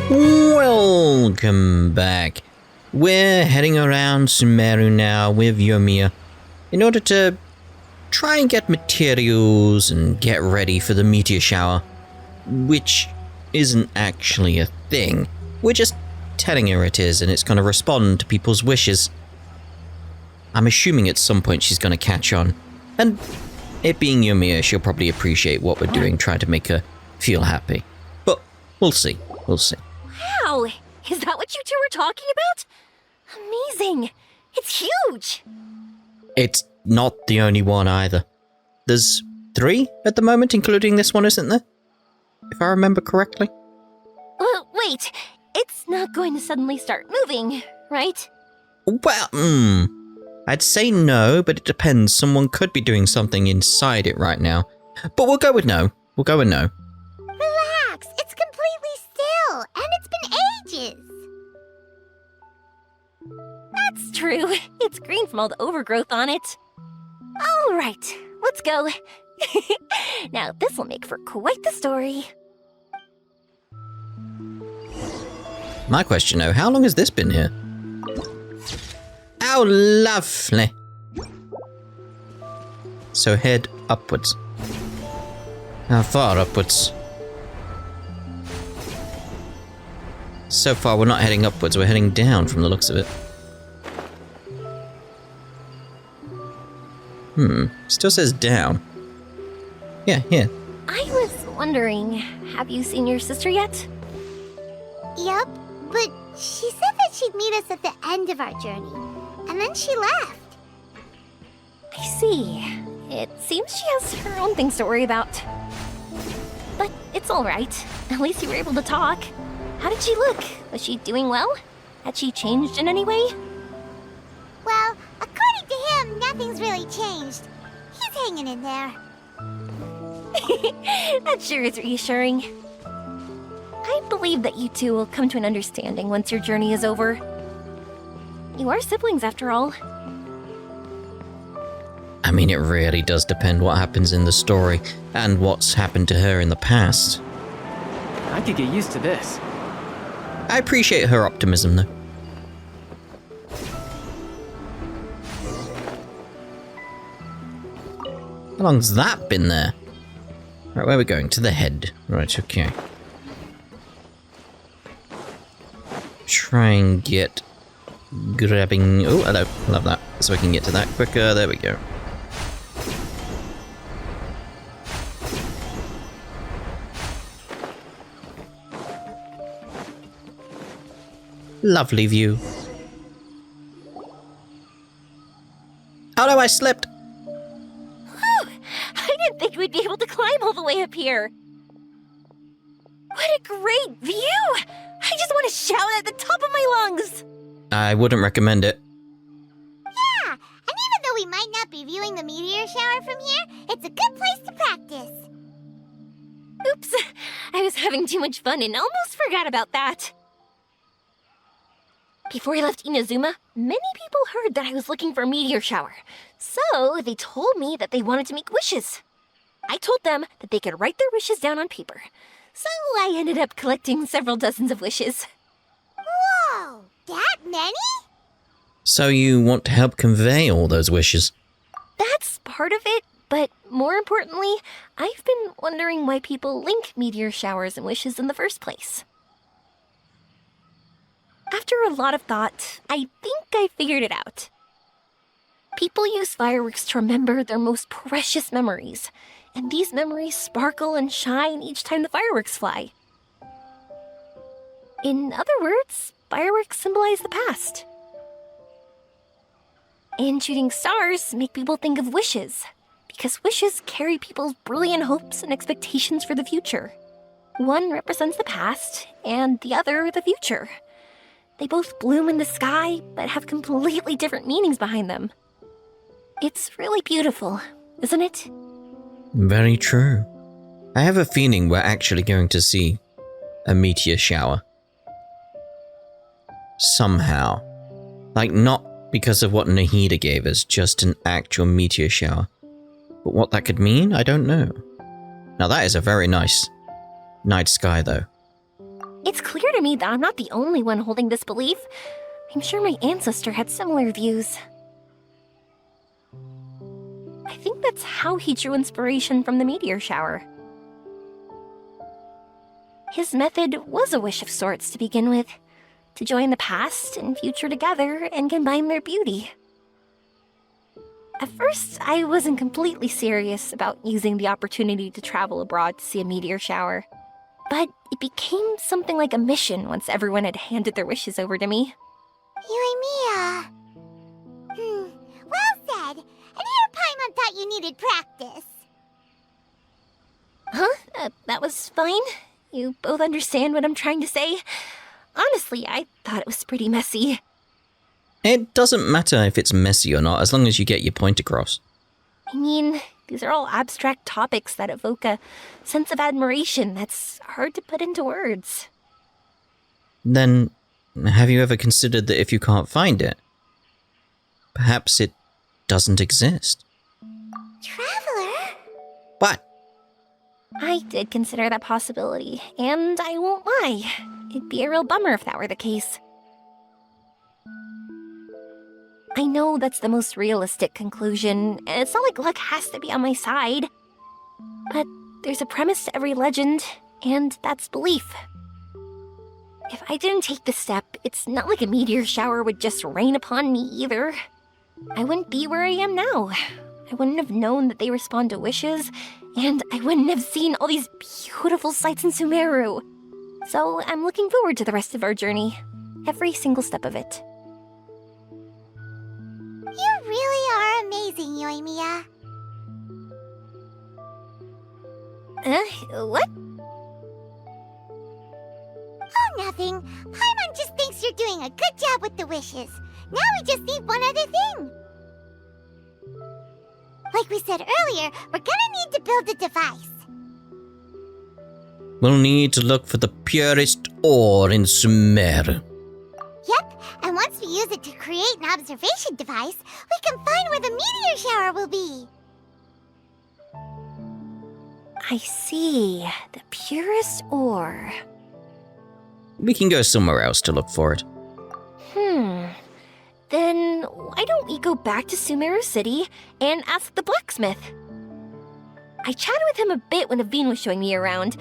Welcome back. We're heading around Sumeru now with Yoimiya in order to try and get materials and get ready for the meteor shower, which isn't actually a thing. We're just telling her it is, and it's going to respond to people's wishes. I'm assuming at some point she's going to catch on, and it being Yoimiya, she'll probably appreciate what we're doing, trying to make her feel happy. But we'll see. We'll see. Wow! Is that what you two were talking about? Amazing! It's huge! It's not the only one either. There's 3 at the moment, including this one, isn't there? If I remember correctly. Wait, it's not going to suddenly start moving, right? Well, I'd say no, but it depends. Someone could be doing something inside it right now. But we'll go with no. We'll go with no. Relax, it's completely still, and it's been ages. That's true. It's green from all the overgrowth on it. All right, let's go. Now, this will make for quite the story. My question, though, how long has this been here? Oh, lovely. So head upwards. How far upwards? So far, we're not heading upwards, we're heading down from the looks of it. Still says down. Yeah, here. I was wondering, have you seen your sister yet? Yep, but she said that she'd meet us at the end of our journey, and then she left. I see. It seems she has her own things to worry about. But it's all right. At least you were able to talk. How did she look? Was she doing well? Had she changed in any way? Well, according to him, nothing's really changed. He's hanging in there. That sure is reassuring. I believe that you two will come to an understanding once your journey is over. You are siblings, after all. I mean, it really does depend what happens in the story and what's happened to her in the past. I could get used to this. I appreciate her optimism, though. How long's that been there? Right, where are we going? To the head. Right, okay. Try and get grabbing... Oh, hello. Love that. So I can get to that quicker. There we go. Lovely view. Oh no, I slipped! Whew! I didn't think we'd be able to climb all the way up here. What a great view! I just want to shout at the top of my lungs! I wouldn't recommend it. Yeah, and even though we might not be viewing the meteor shower from here, it's a good place to practice. Oops, I was having too much fun and almost forgot about that. Before I left Inazuma, many people heard that I was looking for a meteor shower. So they told me that they wanted to make wishes. I told them that they could write their wishes down on paper. So I ended up collecting several dozens of wishes. Whoa, that many? So you want to help convey all those wishes? That's part of it, but more importantly, I've been wondering why people link meteor showers and wishes in the first place. After a lot of thought, I think I figured it out. People use fireworks to remember their most precious memories, and these memories sparkle and shine each time the fireworks fly. In other words, fireworks symbolize the past. And shooting stars make people think of wishes, because wishes carry people's brilliant hopes and expectations for the future. One represents the past, and the other the future. They both bloom in the sky, but have completely different meanings behind them. It's really beautiful, isn't it? Very true. I have a feeling we're actually going to see a meteor shower. Somehow. Like, not because of what Nahida gave us, just an actual meteor shower. But what that could mean, I don't know. Now that is a very nice night sky, though. It's clear to me that I'm not the only one holding this belief. I'm sure my ancestor had similar views. I think that's how he drew inspiration from the meteor shower. His method was a wish of sorts to begin with, to join the past and future together and combine their beauty. At first, I wasn't completely serious about using the opportunity to travel abroad to see a meteor shower, but it became something like a mission once everyone had handed their wishes over to me. Yoimiya. Well said. And here Paimon thought you needed practice. Huh? That was fine? You both understand what I'm trying to say? Honestly, I thought it was pretty messy. It doesn't matter if it's messy or not, as long as you get your point across. I mean, these are all abstract topics that evoke a sense of admiration that's hard to put into words. Then, have you ever considered that if you can't find it, perhaps it doesn't exist? Traveler? What? I did consider that possibility, and I won't lie. It'd be a real bummer if that were the case. I know that's the most realistic conclusion, and it's not like luck has to be on my side. But there's a premise to every legend, and that's belief. If I didn't take this step, it's not like a meteor shower would just rain upon me either. I wouldn't be where I am now. I wouldn't have known that they respond to wishes, and I wouldn't have seen all these beautiful sights in Sumeru. So I'm looking forward to the rest of our journey. Every single step of it. You really are amazing, Yoimiya. What? Oh, nothing. Paimon just thinks you're doing a good job with the wishes. Now we just need one other thing. Like we said earlier, we're gonna need to build a device. We'll need to look for the purest ore in Sumeru. Yep, and once we use it to create an observation device, we can find where the meteor shower will be. I see. The purest ore. We can go somewhere else to look for it. Then why don't we go back to Sumeru City and ask the blacksmith? I chatted with him a bit when Avin was showing me around.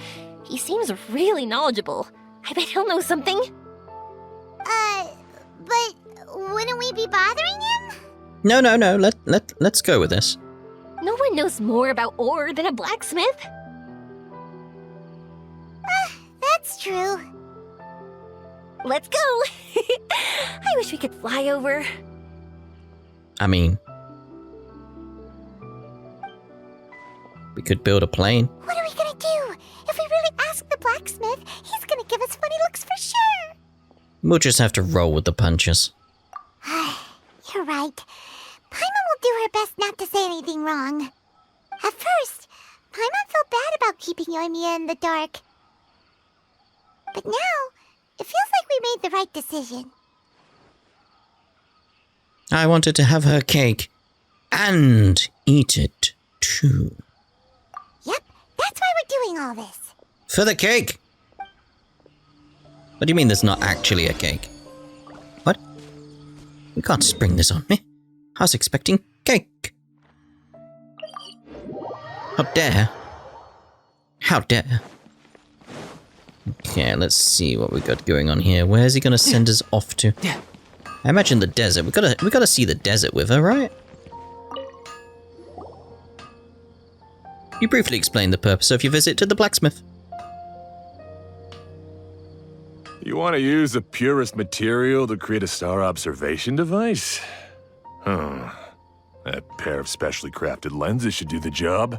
He seems really knowledgeable. I bet he'll know something. But wouldn't we be bothering him? No. Let's go with this. No one knows more about ore than a blacksmith. That's true. Let's go! I wish we could fly over. I mean, we could build a plane. What are we gonna do? If we really ask the blacksmith, he's gonna give us funny looks for sure. We'll just have to roll with the punches. You're right. Paimon will do her best not to say anything wrong. At first, Paimon felt bad about keeping Yoimiya in the dark. But now, it feels like we made the right decision. I wanted to have her cake and eat it too. Yep, that's why we're doing all this. For the cake! What do you mean there's not actually a cake? What? You can't spring this on me. I was expecting cake. How dare? How dare? Okay, let's see what we got going on here. Where's he gonna send us off to? I imagine the desert. We gotta see the desert with her, right? You briefly explained the purpose of your visit to the blacksmith. You want to use the purest material to create a star observation device? That pair of specially crafted lenses should do the job.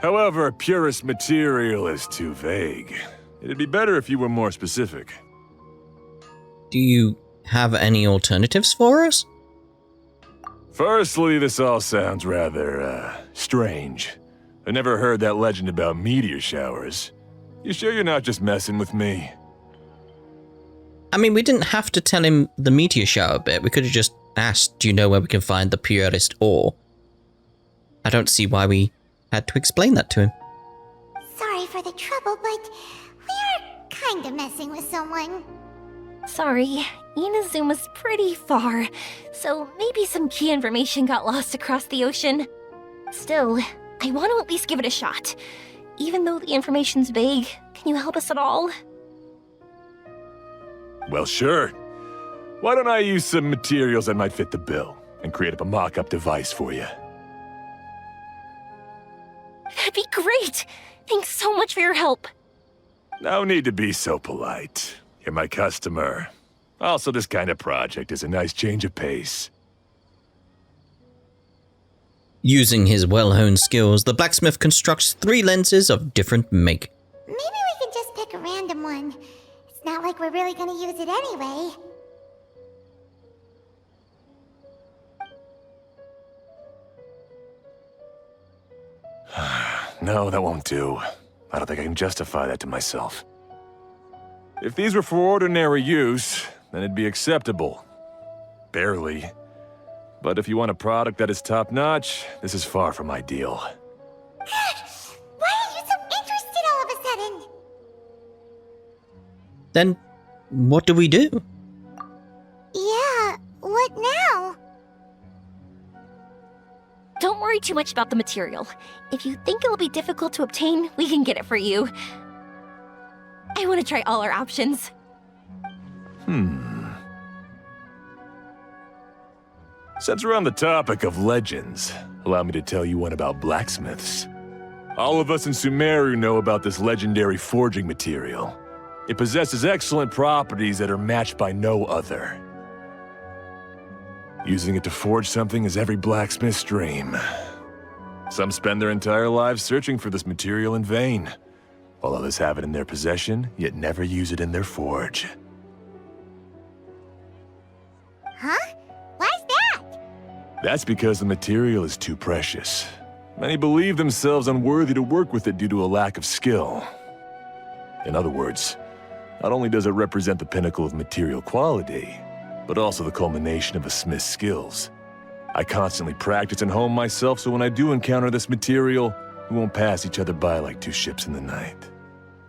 However, purest material is too vague. It'd be better if you were more specific. Do you have any alternatives for us? Firstly, this all sounds rather, strange. I never heard that legend about meteor showers. You sure you're not just messing with me? I mean, we didn't have to tell him the meteor shower bit. We could have just asked, do you know where we can find the purest ore? I don't see why we had to explain that to him. Sorry for the trouble, but we are kinda messing with someone. Sorry, Inazuma's pretty far, so maybe some key information got lost across the ocean. Still, I want to at least give it a shot. Even though the information's vague, can you help us at all? Well, sure. Why don't I use some materials that might fit the bill and create up a mock-up device for you? That'd be great! Thanks so much for your help. No need to be so polite. You're my customer. Also, this kind of project is a nice change of pace. Using his well-honed skills, the blacksmith constructs 3 lenses of different make. Maybe we can just pick a random one. It's not like we're really gonna use it anyway. No, that won't do. I don't think I can justify that to myself. If these were for ordinary use, then it'd be acceptable. Barely. But if you want a product that is top-notch, this is far from ideal. Why are you so interested all of a sudden? Then, what do we do? Yeah, what now? Don't worry too much about the material. If you think it'll be difficult to obtain, we can get it for you. I want to try all our options. Since we're on the topic of legends, allow me to tell you one about blacksmiths. All of us in Sumeru know about this legendary forging material. It possesses excellent properties that are matched by no other. Using it to forge something is every blacksmith's dream. Some spend their entire lives searching for this material in vain, while others have it in their possession, yet never use it in their forge. Huh? Why's that? That's because the material is too precious. Many believe themselves unworthy to work with it due to a lack of skill. In other words, not only does it represent the pinnacle of material quality, but also the culmination of a smith's skills. I constantly practice and hone myself, so when I do encounter this material, we won't pass each other by like two ships in the night.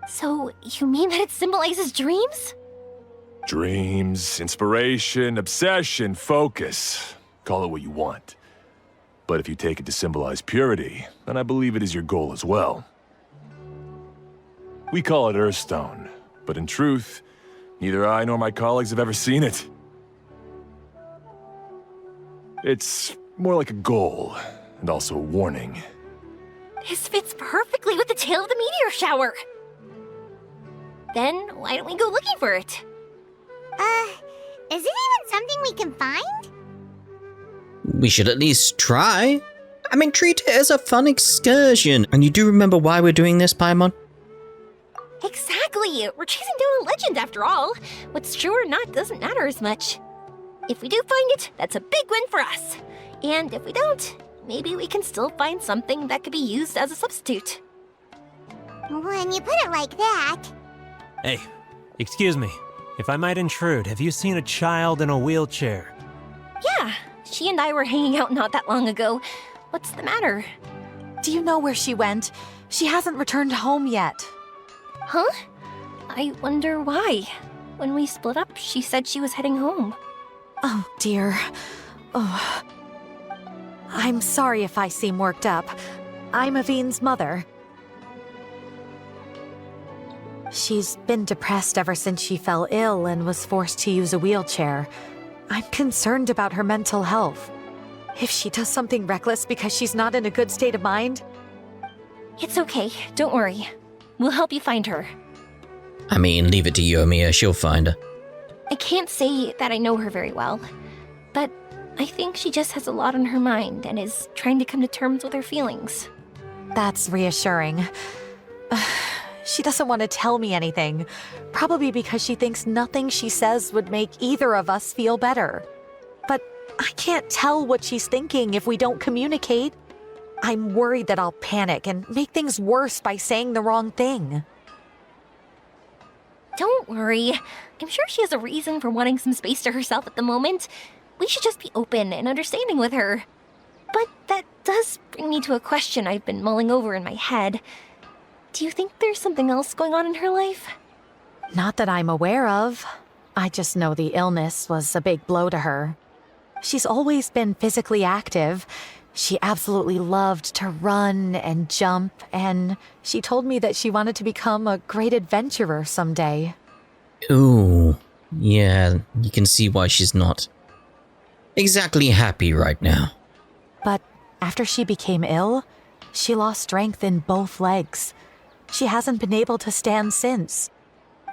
So, you mean that it symbolizes dreams? Dreams, inspiration, obsession, focus. Call it what you want. But if you take it to symbolize purity, then I believe it is your goal as well. We call it Earthstone, but in truth, neither I nor my colleagues have ever seen it. It's more like a goal, and also a warning. This fits perfectly with the tale of the meteor shower. Then, why don't we go looking for it? Is it even something we can find? We should at least try. I mean, treat it as a fun excursion. And you do remember why we're doing this, Paimon? Exactly! We're chasing down a legend after all. What's true or not doesn't matter as much. If we do find it, that's a big win for us. And if we don't, maybe we can still find something that could be used as a substitute. When you put it like that... Hey, excuse me. If I might intrude, have you seen a child in a wheelchair? Yeah, she and I were hanging out not that long ago. What's the matter? Do you know where she went? She hasn't returned home yet. Huh? I wonder why. When we split up, she said she was heading home. Oh, dear. Oh. I'm sorry if I seem worked up. I'm Avin's mother. She's been depressed ever since she fell ill and was forced to use a wheelchair. I'm concerned about her mental health. If she does something reckless because she's not in a good state of mind... It's okay, don't worry. We'll help you find her. I mean, leave it to Yoimiya, she'll find her. I can't say that I know her very well, but I think she just has a lot on her mind and is trying to come to terms with her feelings. That's reassuring. She doesn't want to tell me anything, probably because she thinks nothing she says would make either of us feel better. But I can't tell what she's thinking if we don't communicate. I'm worried that I'll panic and make things worse by saying the wrong thing. Don't worry. I'm sure she has a reason for wanting some space to herself at the moment. We should just be open and understanding with her. But that does bring me to a question I've been mulling over in my head. Do you think there's something else going on in her life? Not that I'm aware of. I just know the illness was a big blow to her. She's always been physically active. She absolutely loved to run and jump, and she told me that she wanted to become a great adventurer someday. Ooh, yeah, you can see why she's not exactly happy right now. But after she became ill, she lost strength in both legs. She hasn't been able to stand since.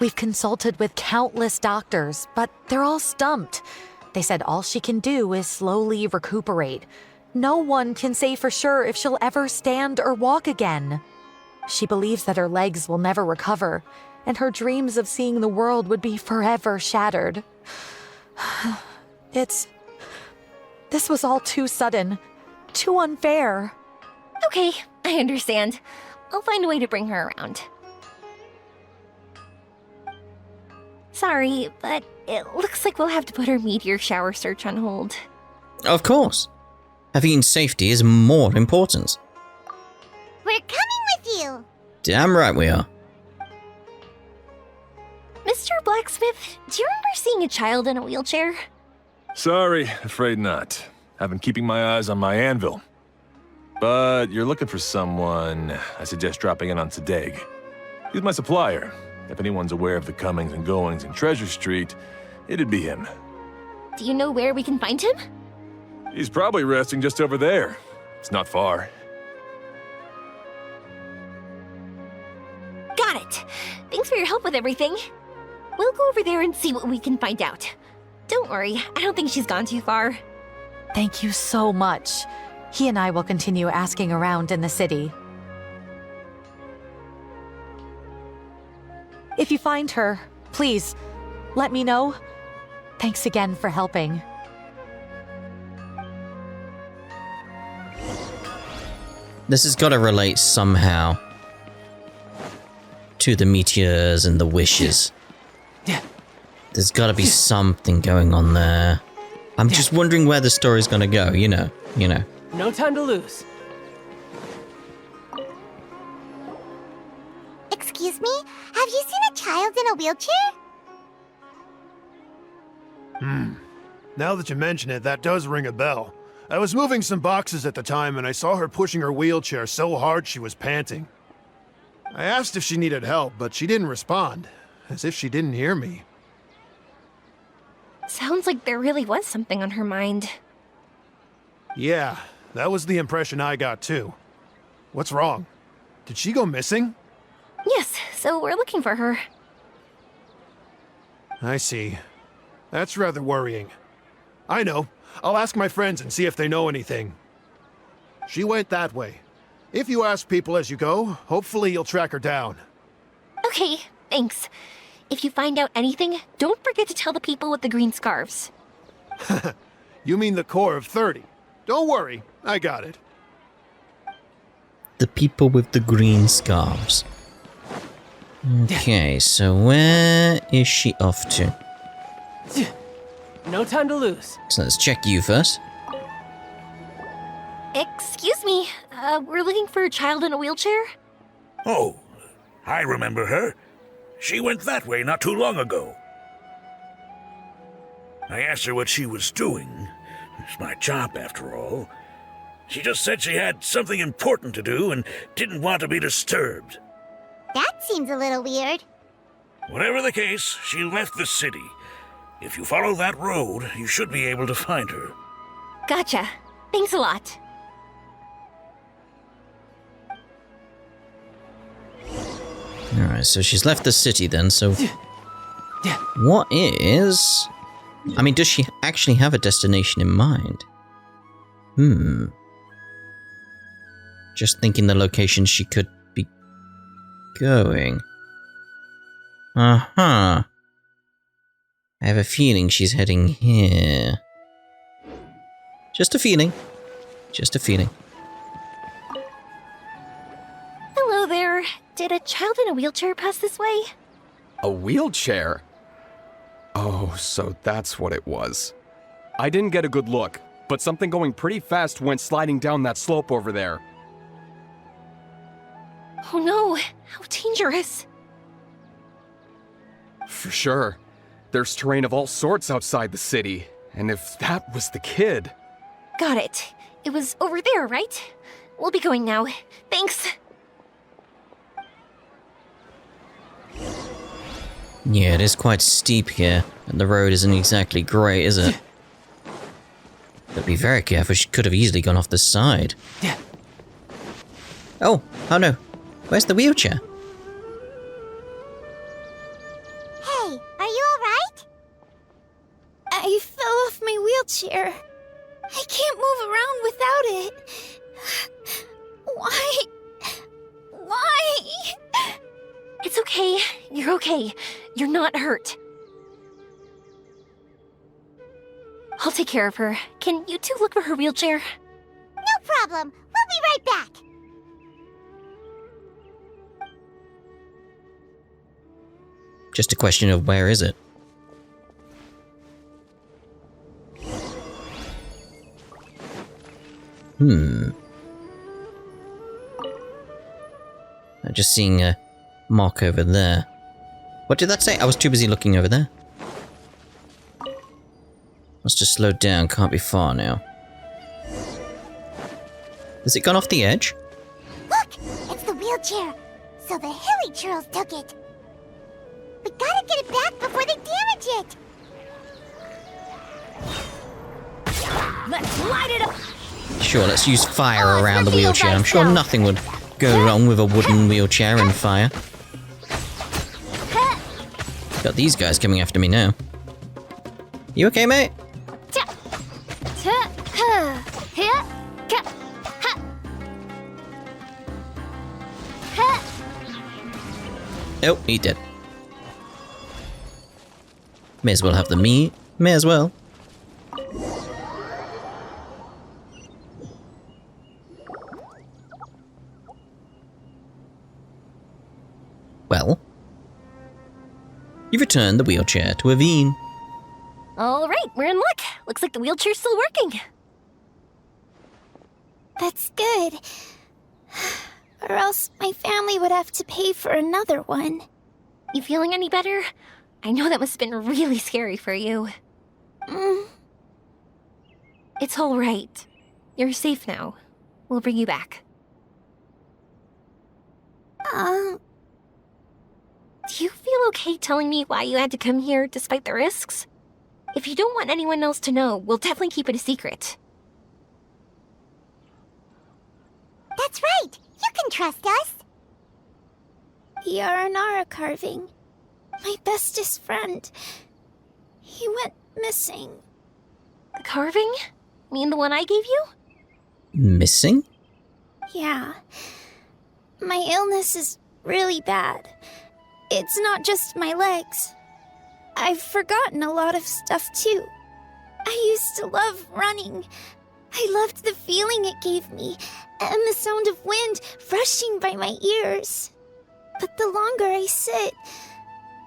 We've consulted with countless doctors, but they're all stumped. They said all she can do is slowly recuperate. No one can say for sure if she'll ever stand or walk again. She believes that her legs will never recover, and her dreams of seeing the world would be forever shattered. This was all too sudden, too unfair. Okay, I understand. I'll find a way to bring her around. Sorry, but it looks like we'll have to put our meteor shower search on hold. Of course. Avin's safety is more important. We're coming with you! Damn right we are. Mr. Blacksmith, do you remember seeing a child in a wheelchair? Sorry, afraid not. I've been keeping my eyes on my anvil. But you're looking for someone, I suggest dropping in on Sadeg. He's my supplier. If anyone's aware of the comings and goings in Treasure Street, it'd be him. Do you know where we can find him? He's probably resting just over there. It's not far. Got it. Thanks for your help with everything. We'll go over there and see what we can find out. Don't worry, I don't think she's gone too far. Thank you so much. He and I will continue asking around in the city. If you find her, please, let me know. Thanks again for helping. This has got to relate somehow to the meteors and the wishes. There's got to be something going on there. I'm just wondering where the story's going to go, you know. No time to lose. Excuse me? Have you seen a child in a wheelchair? Now that you mention it, that does ring a bell. I was moving some boxes at the time and I saw her pushing her wheelchair so hard she was panting. I asked if she needed help, but she didn't respond, as if she didn't hear me. Sounds like there really was something on her mind. Yeah, that was the impression I got too. What's wrong? Did she go missing? Yes, so we're looking for her. I see. That's rather worrying. I know. I'll ask my friends and see if they know anything. She went that way. If you ask people as you go, hopefully you'll track her down. Okay, thanks. If you find out anything, don't forget to tell the people with the green scarves. You mean the core of 30. Don't worry, I got it. The people with the green scarves. Okay, so where is she off to? No time to lose. So let's check you first. Excuse me, we're looking for a child in a wheelchair? Oh, I remember her. She went that way not too long ago. I asked her what she was doing. It's my job, after all. She just said she had something important to do and didn't want to be disturbed. That seems a little weird. Whatever the case, she left the city. If you follow that road, you should be able to find her. Gotcha. Thanks a lot. Alright, so she's left the city then, so... What is... I mean, does she actually have a destination in mind? Just thinking the location she could be going. Uh-huh. I have a feeling she's heading here. Just a feeling. Just a feeling. Hello there. Did a child in a wheelchair pass this way? A wheelchair? Oh, so that's what it was. I didn't get a good look, but something going pretty fast went sliding down that slope over there. Oh no, how dangerous. For sure. There's terrain of all sorts outside the city, and if that was the kid... Got it. It was over there, right? We'll be going now. Thanks. Yeah, it is quite steep here, and the road isn't exactly great, is it? But be very careful, she could have easily gone off the side. Oh no. Where's the wheelchair? Hey, are you alright? I fell off my wheelchair. I can't move around without it. Why? Why? It's okay. You're okay. You're not hurt. I'll take care of her. Can you two look for her wheelchair? No problem. We'll be right back. Just a question of where is it? I'm just seeing a mark over there. What did that say? I was too busy looking over there. Must have slowed down, can't be far now. Has it gone off the edge? Look! It's the wheelchair. So the hilly churls took it. We gotta get it back before they damage it. Let's light it up! Sure, let's use fire around the wheelchair. I'm sure nothing would go wrong with a wooden wheelchair and fire. Got these guys coming after me now. You okay, mate? Nope, he did. May as well have the meat. May as well. Well, you've returned the wheelchair to Avin. All right, we're in luck. Looks like the wheelchair's still working. That's good. Or else my family would have to pay for another one. You feeling any better? I know that must have been really scary for you. It's all right. You're safe now. We'll bring you back. Do you feel okay telling me why you had to come here despite the risks? If you don't want anyone else to know, we'll definitely keep it a secret. That's right. You can trust us. The Aranara carving. My bestest friend. He went missing. The carving? Mean the one I gave you? Missing? Yeah. My illness is really bad. It's not just my legs. I've forgotten a lot of stuff too. I used to love running. I loved the feeling it gave me, and the sound of wind rushing by my ears. But the longer I sit,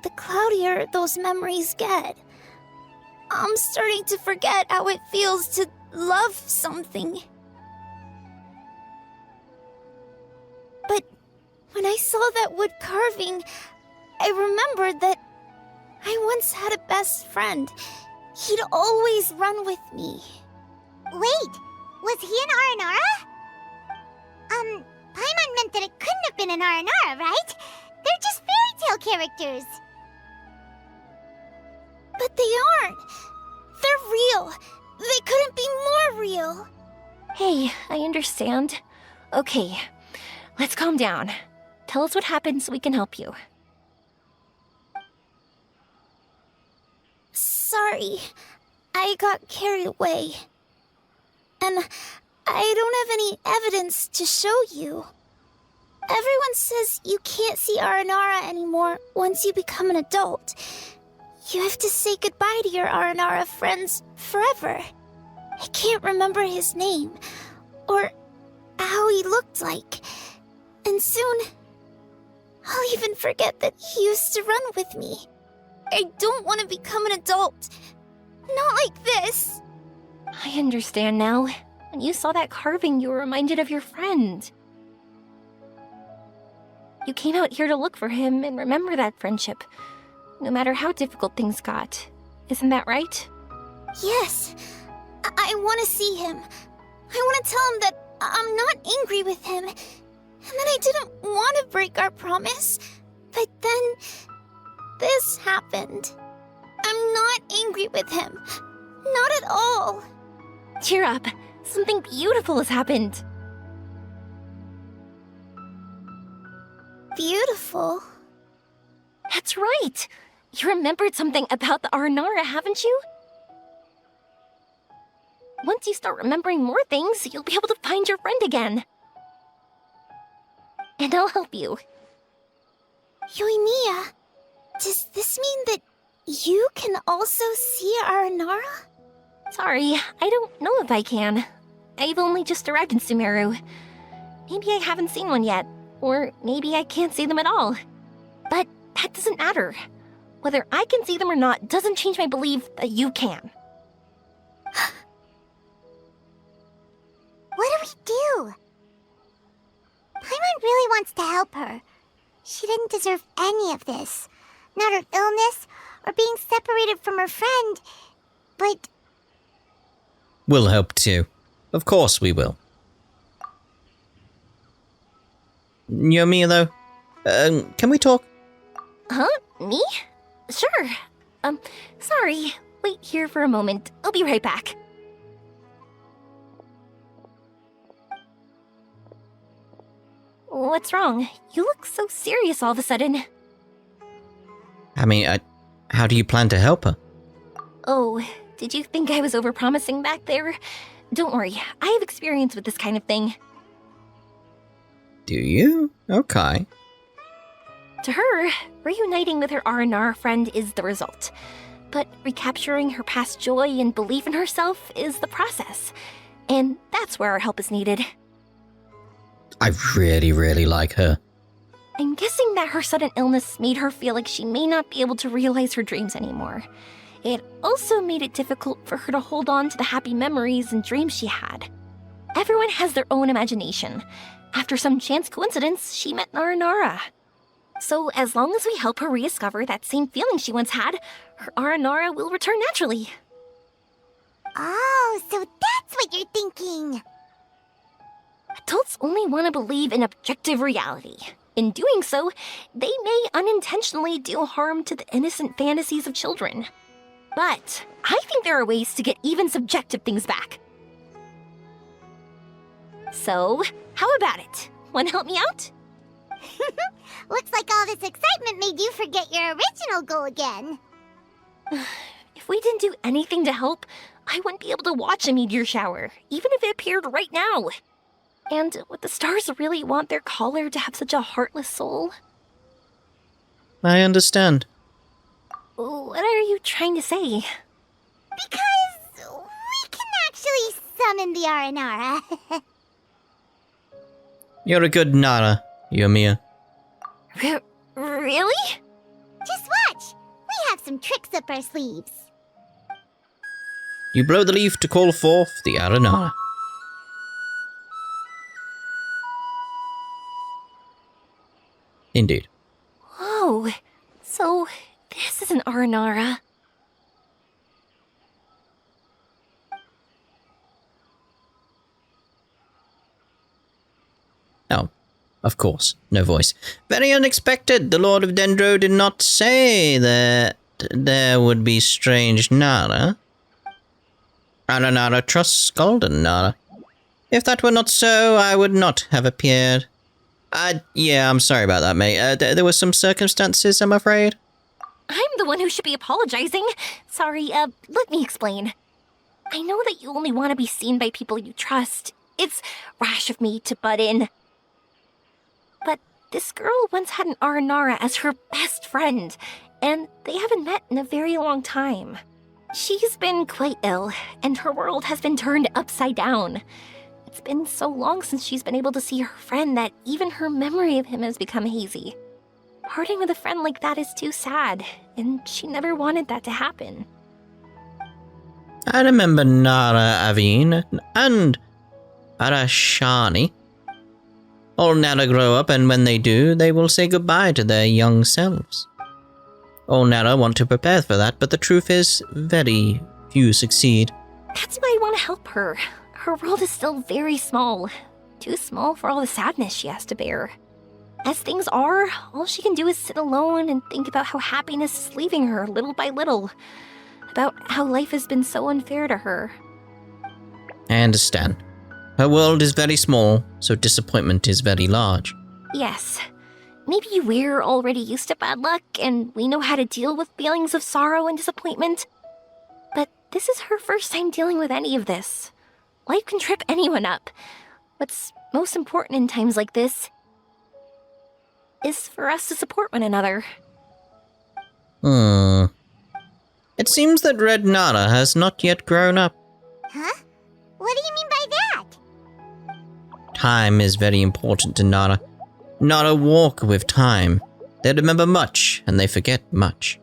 the cloudier those memories get. I'm starting to forget how it feels to love something. But when I saw that wood carving, I remembered that I once had a best friend. He'd always run with me. Wait, was he an Aranara? Paimon meant that it couldn't have been an Aranara, right? They're just fairy tale characters. But they aren't. They're real. They couldn't be more real. Hey, I understand. Okay, let's calm down. Tell us what happened so we can help you. Sorry, I got carried away. And I don't have any evidence to show you. Everyone says you can't see Aranara anymore once you become an adult. You have to say goodbye to your Aranara friends forever. I can't remember his name, or how he looked like. And soon, I'll even forget that he used to run with me. I don't want to become an adult. Not like this. I understand now. When you saw that carving, you were reminded of your friend. You came out here to look for him and remember that friendship. no matter how difficult things got. Isn't that right? Yes. I want to see him. I want to tell him that I'm not angry with him. And that I didn't want to break our promise. But then... this happened. I'm not angry with him. Not at all. Cheer up. Something beautiful has happened. Beautiful. That's right. You remembered something about the Aranara, haven't you? Once you start remembering more things, you'll be able to find your friend again. And I'll help you. Yoimiya, does this mean that you can also see Aranara? Sorry, I don't know if I can. I've only just arrived in Sumeru. Maybe I haven't seen one yet, or maybe I can't see them at all. But that doesn't matter. Whether I can see them or not doesn't change my belief that you can. What do we do? Paimon really wants to help her. She didn't deserve any of this. Not her illness, or being separated from her friend. But... We'll help too. Of course we will. Yoimiya, though? Can we talk? Huh? Me? Sure. Sorry. Wait here for a moment. I'll be right back. What's wrong? You look so serious all of a sudden. I mean, how do you plan to help her? Oh, did you think I was overpromising back there? Don't worry, I have experience with this kind of thing. Do you? Okay. To her, reuniting with her Aranara friend is the result. But recapturing her past joy and belief in herself is the process. And that's where our help is needed. I really, really like her. I'm guessing that her sudden illness made her feel like she may not be able to realize her dreams anymore. It also made it difficult for her to hold on to the happy memories and dreams she had. Everyone has their own imagination. After some chance coincidence, she met Aranara. So as long as we help her rediscover that same feeling she once had, her Aranara will return naturally. Oh, so that's what you're thinking. Adults only want to believe in objective reality. In doing so, they may unintentionally do harm to the innocent fantasies of children. But I think there are ways to get even subjective things back. So, how about it? Want to help me out? Looks like all this excitement made you forget your original goal again. If we didn't do anything to help, I wouldn't be able to watch a meteor shower, even if it appeared right now. And would the stars really want their caller to have such a heartless soul? I understand. What are you trying to say? Because we can actually summon the Aranara. You're a good Nara, Yoimiya. Really? Just watch. We have some tricks up our sleeves. You blow the leaf to call forth the Aranara. Indeed. Oh, so this is an Aranara. Oh, of course, no voice. Very unexpected. The Lord of Dendro did not say that there would be strange Nara. Aranara trusts Golden Nara. If that were not so, I would not have appeared. Yeah, I'm sorry about that, mate. There were some circumstances, I'm afraid. I'm the one who should be apologizing. Sorry, let me explain. I know that you only want to be seen by people you trust. It's rash of me to butt in. But this girl once had an Aranara as her best friend, and they haven't met in a very long time. She's been quite ill, and her world has been turned upside down. It's been so long since she's been able to see her friend that even her memory of him has become hazy. Parting with a friend like that is too sad, and she never wanted that to happen. I remember Nara Avin and Arashani. All Nara grow up, and when they do, they will say goodbye to their young selves. All Nara want to prepare for that, but the truth is, very few succeed. That's why I want to help her. Her world is still very small. Too small for all the sadness she has to bear. As things are, all she can do is sit alone and think about how happiness is leaving her little by little. About how life has been so unfair to her. I understand. Her world is very small, so disappointment is very large. Yes. Maybe we're already used to bad luck, and we know how to deal with feelings of sorrow and disappointment. But this is her first time dealing with any of this. Life can trip anyone up. What's most important in times like this is for us to support one another. It seems that Red Nara has not yet grown up. Huh? What do you mean by that? Time is very important to Nara. Nara walk with time. They remember much, and they forget much.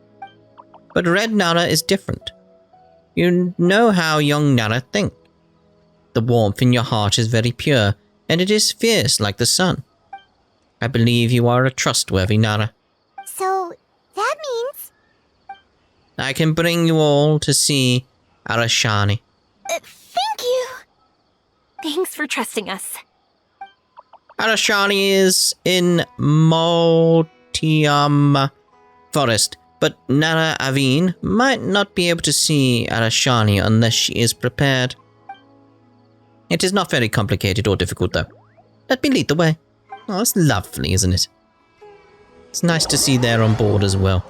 But Red Nara is different. You know how young Nara think. The warmth in your heart is very pure, and it is fierce like the sun. I believe you are a trustworthy Nara. So, that means... I can bring you all to see Arashani. Thank you. Thanks for trusting us. Arashani is in Motiam Forest, but Nara Avin might not be able to see Arashani unless she is prepared. It is not very complicated or difficult, though. Let me lead the way. Oh, it's lovely, isn't it? It's nice to see they're on board as well.